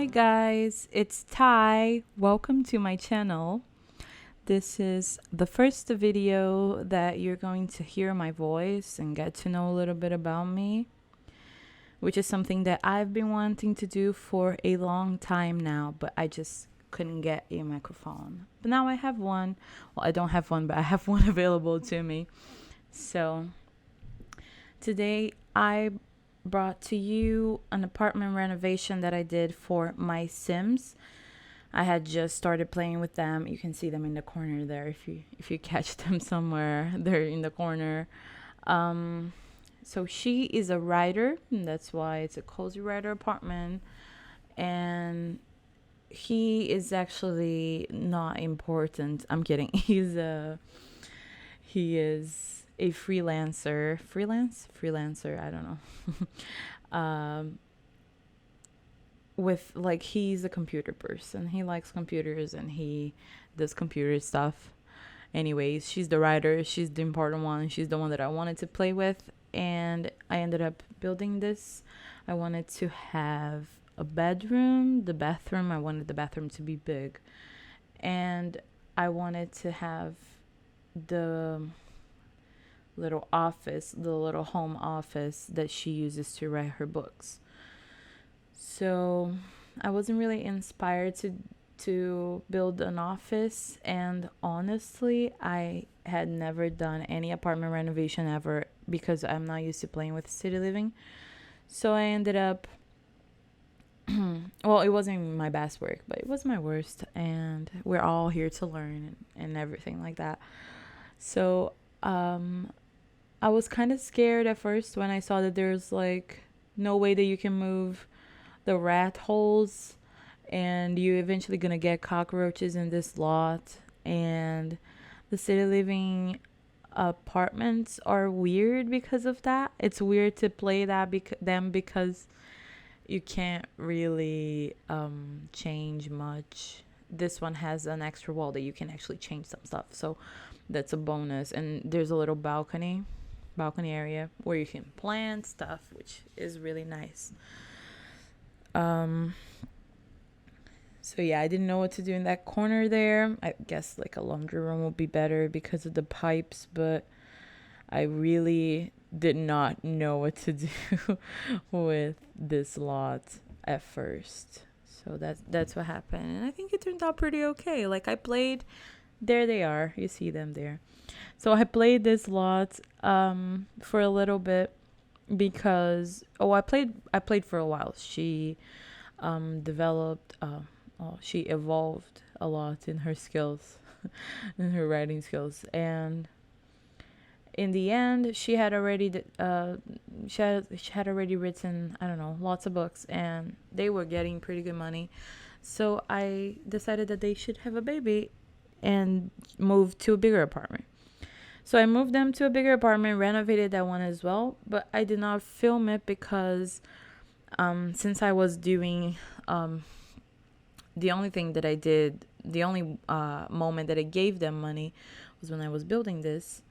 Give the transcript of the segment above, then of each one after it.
Hi guys, it's Ty. Welcome to my channel. This is the first video that you're going to hear my voice and get to know a little bit about me, which is something that I've been wanting to do for a long time now, but I just couldn't get a microphone. But now I have one. Well, I don't have one, but I have one available to me. So today I brought to you an apartment renovation that I did for my Sims. I had just started playing with them. You can see them in the corner there if you catch them somewhere. They're in the corner. So she is a writer, and that's why it's a cozy writer apartment. And he is actually not important. I'm kidding. He is a freelancer. I don't know. With like he's a computer person. He likes computers and he does computer stuff. Anyways, she's the writer. She's the important one. She's the one that I wanted to play with, and I ended up building this. I wanted to have a bedroom. I wanted the bathroom to be big, and I wanted to have the little office, the little home office that she uses to write her books. So I wasn't really inspired to build an office, and honestly, I had never done any apartment renovation ever because I'm not used to playing with city living. So I ended up well, it wasn't my best work, but it was my worst, and we're all here to learn and everything like that. So I was kind of scared at first when I saw that there's like no way that you can move the rat holes, and you're eventually gonna get cockroaches in this lot. And the city living apartments are weird because of that. It's weird to play them because you can't really change much. This one has an extra wall that you can actually change some stuff, so that's a bonus. And there's a little balcony area where you can plant stuff, which is really nice. So yeah, I didn't know what to do in that corner there. I guess like a laundry room would be better because of the pipes, but I really did not know what to do with this lot at first. So that's what happened, and I think it turned out pretty okay. Like I played, there they are. You see them there. So I played this lot for a little bit because I played for a while. She developed she evolved a lot in her skills in her writing skills, and in the end she had already she had already written, I don't know, lots of books, and they were getting pretty good money. So I decided that they should have a baby and move to a bigger apartment. So I moved them to a bigger apartment, renovated that one as well, but I did not film it because since I was doing the only thing that I did, the only moment that I gave them money was when I was building this.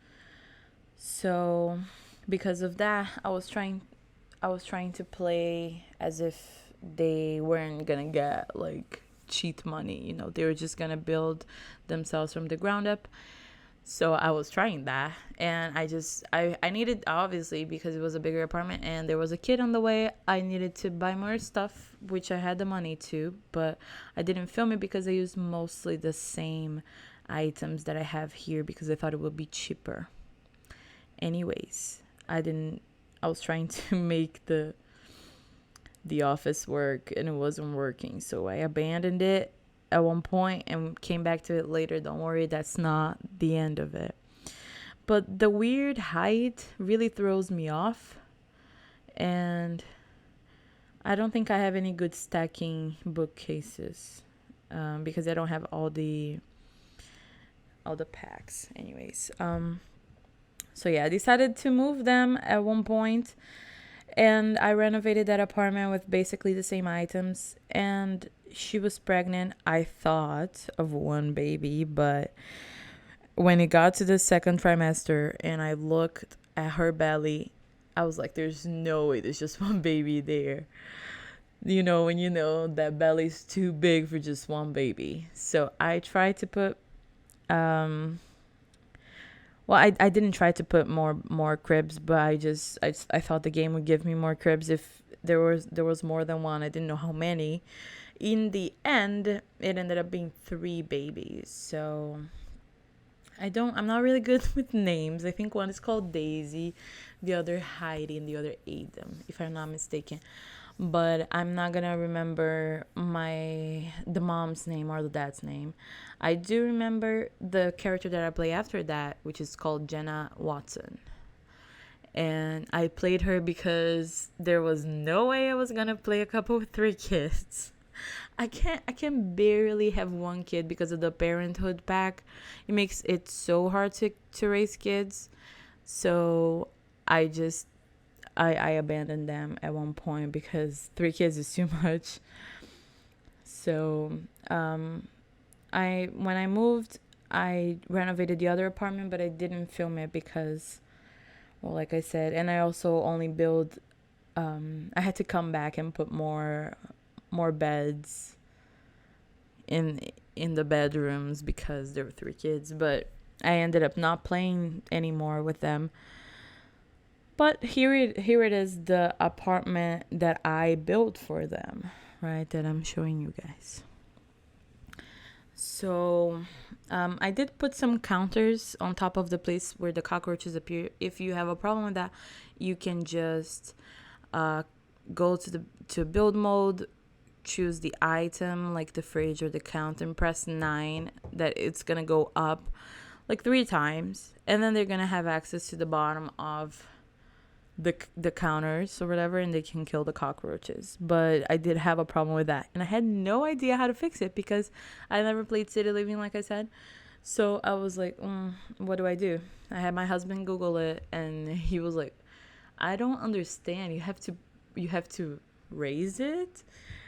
So because of that, I was trying to play as if they weren't gonna get like cheat money, they were just gonna build themselves from the ground up. So I was trying that, and I needed, obviously, because it was a bigger apartment and there was a kid on the way, I needed to buy more stuff, which I had the money to, but I didn't film it because I used mostly the same items that I have here because I thought it would be cheaper. Anyways, I was trying to make the office work, and it wasn't working, so I abandoned it at one point and came back to it later. Don't worry, that's not the end of it. But the weird height really throws me off, and I don't think I have any good stacking bookcases because I don't have all the packs. Anyways, so yeah, I decided to move them at one point, and I renovated that apartment with basically the same items. And she was pregnant, I thought, of one baby, but when it got to the second trimester and I looked at her belly, I was like, there's no way there's just one baby there. You know, when you know that belly's too big for just one baby. So I tried to put um well, I didn't try to put more cribs, but I thought the game would give me more cribs if there was more than one. I didn't know how many. In the end, it ended up being 3 babies. So I'm not really good with names. I think one is called Daisy, the other Heidi, and the other Adam, if I'm not mistaken. But I'm not gonna remember the mom's name or the dad's name. I do remember the character that I play after that, which is called Jenna Watson. And I played her because there was no way I was gonna play a couple with 3 kids. I can barely have one kid because of the parenthood pack. It makes it so hard to raise kids. So I just I abandoned them at one point because 3 kids is too much. So I when I moved, I renovated the other apartment, but I didn't film it because, well, like I said, and I also only build. I had to come back and put more beds in in the bedrooms because there were 3 kids. But I ended up not playing anymore with them. But here it is, the apartment that I built for them, right? That I'm showing you guys. So I did put some counters on top of the place where the cockroaches appear. If you have a problem with that, you can just uh, go to build mode, choose the item like the fridge or the counter, and press 9. That it's gonna go up like 3 times, and then they're gonna have access to the bottom of the counters or whatever, and they can kill the cockroaches. But I did have a problem with that, and I had no idea how to fix it because I never played City Living, like I said. So I was like, what do I do? I had my husband Google it, and he was like, I don't understand, you have to raise it.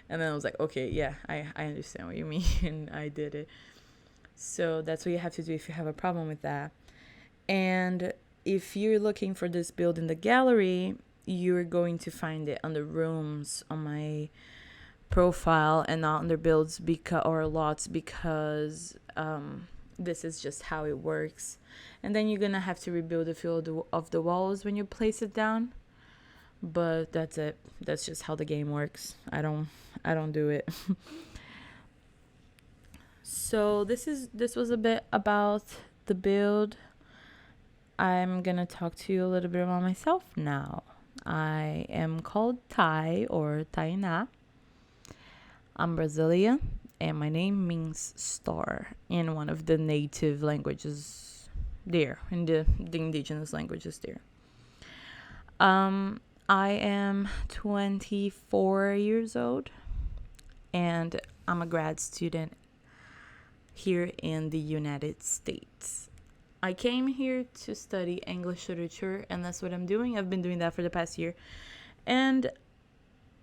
And then I was like, okay, yeah, I understand what you mean. And I did it. So that's what you have to do if you have a problem with that. And if you're looking for this build in the gallery, you're going to find it under rooms on my profile and not under builds or lots, because this is just how it works. And then you're gonna have to rebuild a few of the walls when you place it down. But that's it. That's just how the game works. I don't do it. So this was a bit about the build. I'm gonna talk to you a little bit about myself now. I am called Thay or Taina. I'm Brazilian, and my name means star in one of the native languages there, in the indigenous languages there. I am 24 years old, and I'm a grad student here in the United States. I came here to study English literature, and that's what I'm doing. I've been doing that for the past year. And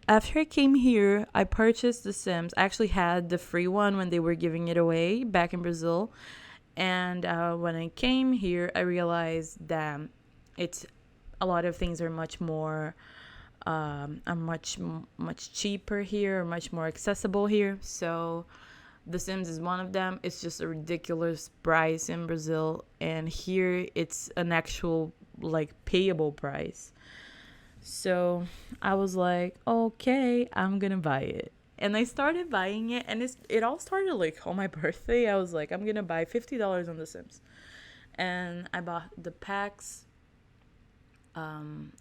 after I came here, I purchased The Sims. I actually had the free one when they were giving it away back in Brazil. And when I came here, I realized that it's a lot of things are much more, are much cheaper here, or much more accessible here. So The Sims is one of them. It's just a ridiculous price in Brazil, and here it's an actual like payable price. So I was like, okay, I'm gonna buy it. And I started buying it, and it all started like on my birthday. I was like, I'm gonna buy $50 on The Sims, and I bought the packs.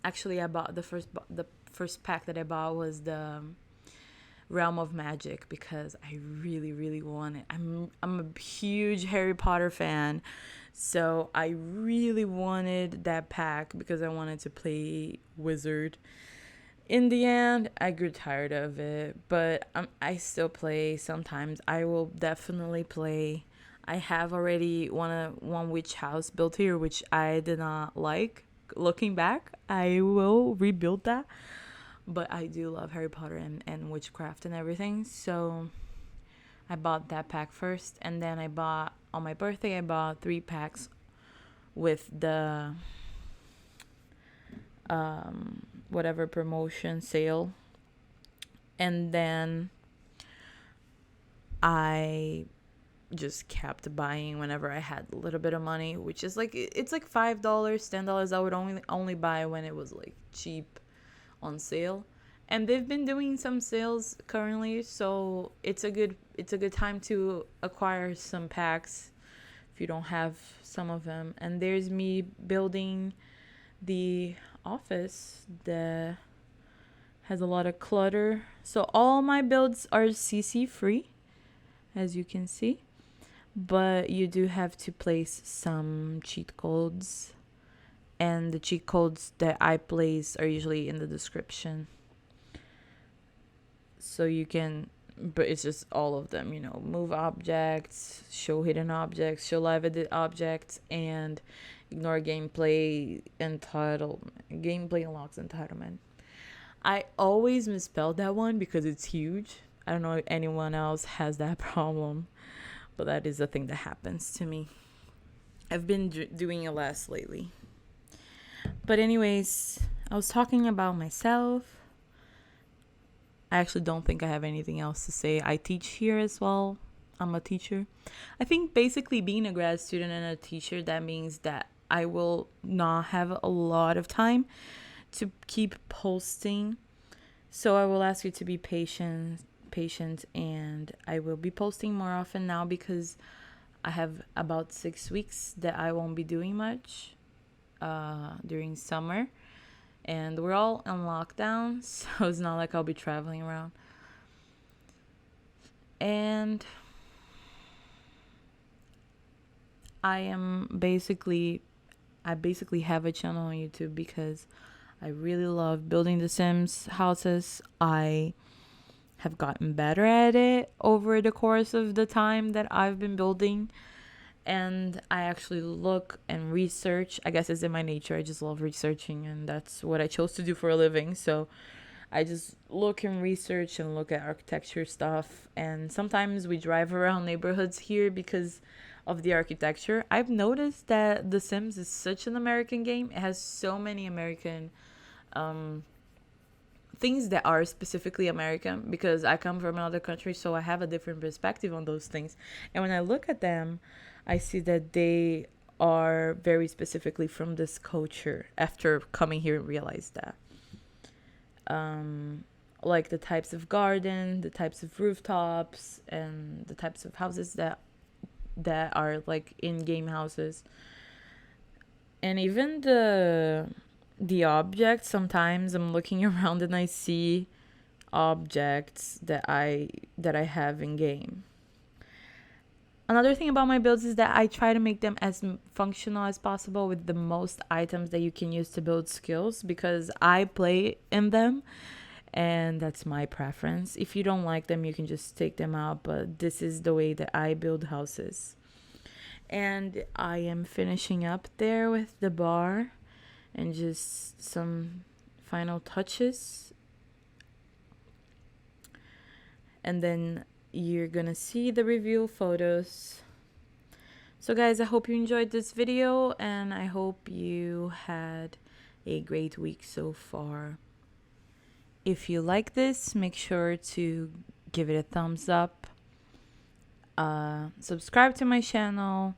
Actually, I bought the first pack that I bought was the Realm of Magic, because I really, really want it. I'm a huge Harry Potter fan, so I really wanted that pack because I wanted to play Wizard. In the end, I grew tired of it, but I still play sometimes. I will definitely play. I have already one witch house built here, which I did not like. Looking back, I will rebuild that. But I do love Harry Potter and witchcraft and everything. So I bought that pack first. And then on my birthday, I bought 3 packs with the whatever promotion sale. And then I just kept buying whenever I had a little bit of money, which is like, it's like $5, $10. I would only buy when it was like cheap on sale. And they've been doing some sales currently, so it's a good time to acquire some packs if you don't have some of them. And there's me building the office that has a lot of clutter. So all my builds are CC free, as you can see, but you do have to place some cheat codes, and the cheat codes that I place are usually in the description. So you can, but it's just all of them, move objects, show hidden objects, show live edit objects, and ignore gameplay unlocks entitlement. I always misspelled that one because it's huge. I don't know if anyone else has that problem, but that is a thing that happens to me. I've been doing it less lately. But anyways, I was talking about myself. I actually don't think I have anything else to say. I teach here as well. I'm a teacher. I think basically being a grad student and a teacher, that means that I will not have a lot of time to keep posting. So I will ask you to be patient, and I will be posting more often now because I have about 6 weeks that I won't be doing much during summer. And we're all on lockdown, so it's not like I'll be traveling around. And I basically have a channel on YouTube because I really love building The Sims houses. I have gotten better at it over the course of the time that I've been building. And I actually look and research. I guess it's in my nature. I just love researching, and that's what I chose to do for a living. So I just look and research and look at architecture stuff. And sometimes we drive around neighborhoods here because of the architecture. I've noticed that The Sims is such an American game. It has so many American things that are specifically American, because I come from another country, so I have a different perspective on those things. And when I look at them, I see that they are very specifically from this culture after coming here and realize that. Like the types of garden, the types of rooftops, and the types of houses that are like in-game houses. And even the objects, sometimes I'm looking around and I see objects that I have in game. Another thing about my builds is that I try to make them as functional as possible with the most items that you can use to build skills, because I play in them and that's my preference. If you don't like them, you can just take them out, but this is the way that I build houses. And I am finishing up there with the bar and just some final touches. And then you're gonna see the review photos. So guys, I hope you enjoyed this video, and I hope you had a great week so far. If you like this, make sure to give it a thumbs up. Subscribe to my channel.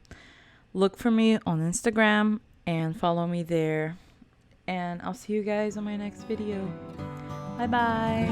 Look for me on Instagram and follow me there. And I'll see you guys on my next video. Bye bye.